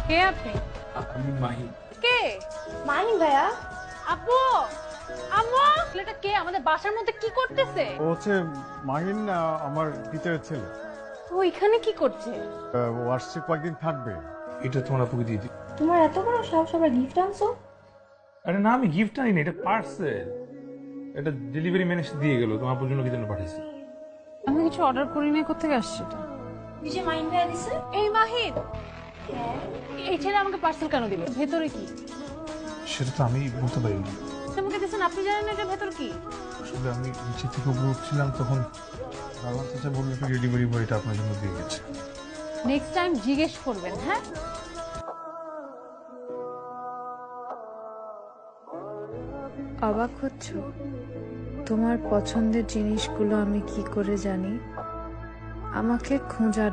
কে আপনি? আমি মাহি। কে? মাহিন ভাইয়া। আপু, আম্মু, ছেলেটা কে? আমাদের বাসার মধ্যে কি করতেছে? ও হচ্ছে মাহিন, আমার টিচারের ছেলে। ও এখানে কি করছে? ও আসছে, কয়েকদিন থাকবে। এটা তোমার আপুকে দিয়ে দিই। তোমার এত বড় সাহস, আবার গিফট আনছো? আরে না, আমি গিফট আনি না, এটা পার্সেল। এটা ডেলিভারি ম্যান এসে দিয়ে গেল। তোমার আপুর জন্য কি জন্য পাঠিয়েছি? আমি কিছু অর্ডার করি নাই, কোথেকে আসছে এটা? যে মাহিন ভাইয়া দিছে। এই মাহিন, হ্যাঁ। এই ছেলে আমাকে পার্সেল কেন দিল? ভেতরে কি? সেটা তো আমি বলতে পারি না। আমাকে দিয়েছেন, আপনি জানেন না এটা ভেতর কি? আসলে আমি নিচে থেকে উপরে উঠছিলাম, তখন রালান চাচা বললো কি ডেলিভারি বয়টা আপনার জন্য দিয়ে গেছে। নেক্সট টাইম জিজ্ঞেস করবেন, হ্যাঁ? অবাক হচ্ছ? তোমার পছন্দের জিনিসগুলো আমি কি করে জানি? আমাকে খোঁজার